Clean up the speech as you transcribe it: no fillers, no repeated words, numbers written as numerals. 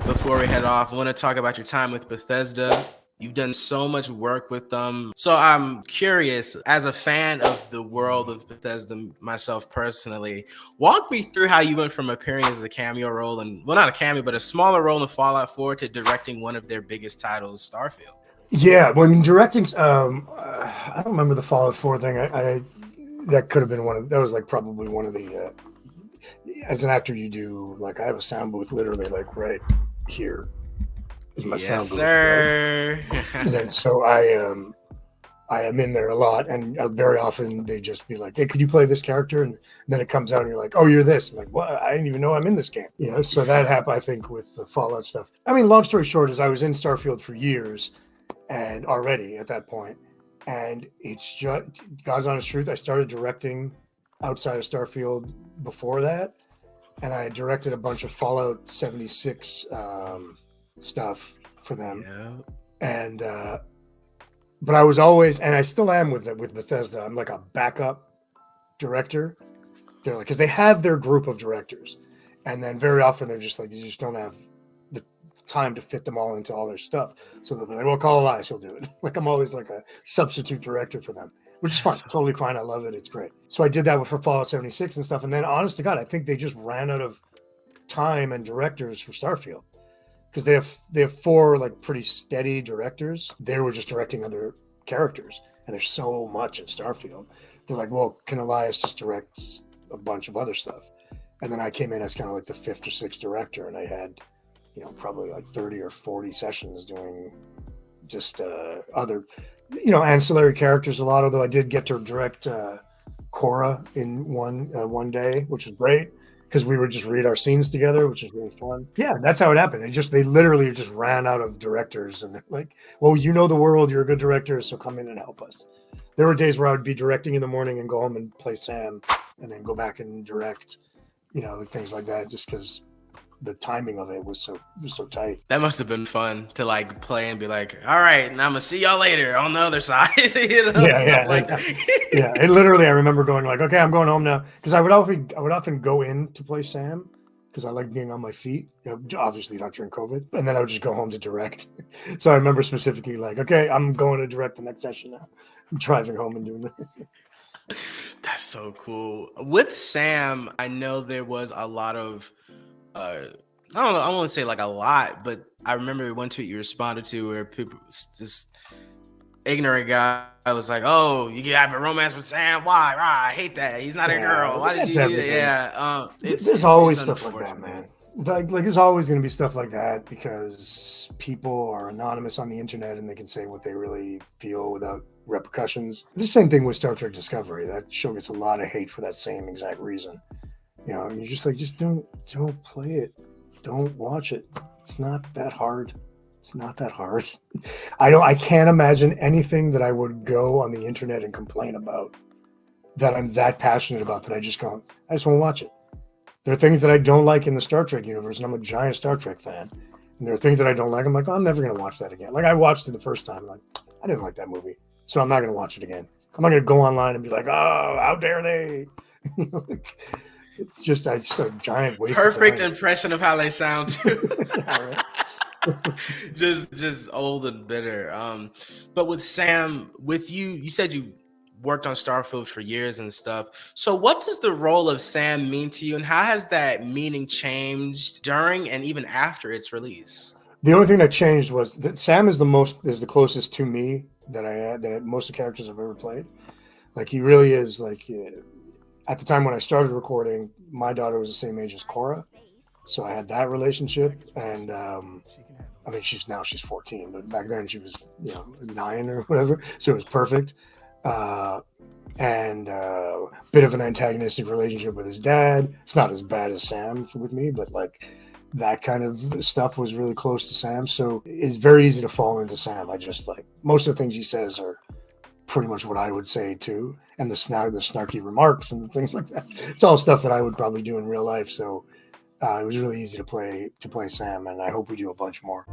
Before we head off, I want to talk about your time with Bethesda. You've done so much work with them. So I'm curious, as a fan of the world of Bethesda myself personally, walk me through how you went from appearing as a cameo role, and well, not a cameo, but a smaller role in Fallout 4 to directing one of their biggest titles, Starfield. Yeah, when directing, I don't remember the Fallout 4 thing. I that could have been that was like probably one of the, as an actor, you do, like, I have a sound booth literally like right here is my Yes, sound booth, right? sir. And then so I am in there a lot, and very often they just be like, "Hey, could you play this character?" And then it comes out, and you're like, "Oh, you're this." I'm like, "What? I didn't even know I'm in this game." You know, so that happened, I think, with the Fallout stuff. I mean, long story short, is I was in Starfield for years, and already at that point, and it's just God's honest truth. I started directing outside of Starfield before that, and I directed a bunch of Fallout 76 stuff for them, and. But I was always, and I still am with Bethesda. I'm like a backup director. They're like, because they have their group of directors, and then very often they're just like, you just don't have the time to fit them all into all their stuff. So they'll be like, well, call Elias, he'll do it. Like, I'm always like a substitute director for them, which is fine, totally fine. I love it. It's great. So I did that for Fallout 76 and stuff. And then, honest to God, I think they just ran out of time and directors for Starfield. Because they have four like pretty steady directors. They were just directing other characters, and there's so much in Starfield. They're like, well, can Elias just direct a bunch of other stuff? And then I came in as kind of like the fifth or sixth director, and I had, probably like 30 or 40 sessions doing just other, ancillary characters a lot. Although I did get to direct Cora in one day, which was great, because we would just read our scenes together, which is really fun. Yeah, that's how it happened. They literally just ran out of directors, and they're like, well, you know the world, you're a good director, so come in and help us. There were days where I would be directing in the morning and go home and play Sam, and then go back and direct, things like that, just because the timing of it was so tight. That must have been fun to like play and be like, all right, now I'm gonna see y'all later on the other side. Yeah. It literally, I remember going like, okay, I'm going home now, because I would often go in to play Sam because I like being on my feet. Obviously not during COVID, and then I would just go home to direct. So I remember specifically like, okay, I'm going to direct the next session now. I'm driving home and doing this. That's so cool. With Sam, I know there was a lot of I don't know, I won't say like a lot, but I remember one tweet you responded to where people, this ignorant guy, was like, "Oh, you can have a romance with Sam? Why? I hate that. He's not a girl. Why did you do that?" Yeah, there's always stuff like that, man. Like there's always going to be stuff like that, because people are anonymous on the internet and they can say what they really feel without repercussions. The same thing with Star Trek Discovery. That show gets a lot of hate for that same exact reason. You're just like, just don't play it. Don't watch it. It's not that hard. It's not that hard. I can't imagine anything that I would go on the internet and complain about that I'm that passionate about, that I just want to watch it. There are things that I don't like in the Star Trek universe, and I'm a giant Star Trek fan. And there are things that I don't like. I'm like, I'm never going to watch that again. Like, I watched it the first time. Like, I didn't like that movie, so I'm not going to watch it again. I'm not going to go online and be like, oh, how dare they? It's just a giant waste. Perfect impression of how they sound too. just old and bitter. But with Sam, with you said you worked on Starfield for years and stuff. So what does the role of Sam mean to you, and how has that meaning changed during and even after its release? The only thing that changed was that Sam is the closest to me that most of the characters I've ever played. Like, he really is like. At the time when I started recording, my daughter was the same age as Cora, so I had that relationship. And I mean, she's 14, but back then she was 9 or whatever, so it was perfect. And bit of an antagonistic relationship with his dad. It's not as bad as Sam with me, but like that kind of stuff was really close to Sam. So it's very easy to fall into Sam. I just like most of the things he says are pretty much what I would say too, and the snarky remarks and things like that. It's all stuff that I would probably do in real life. So it was really easy to play Sam, and I hope we do a bunch more.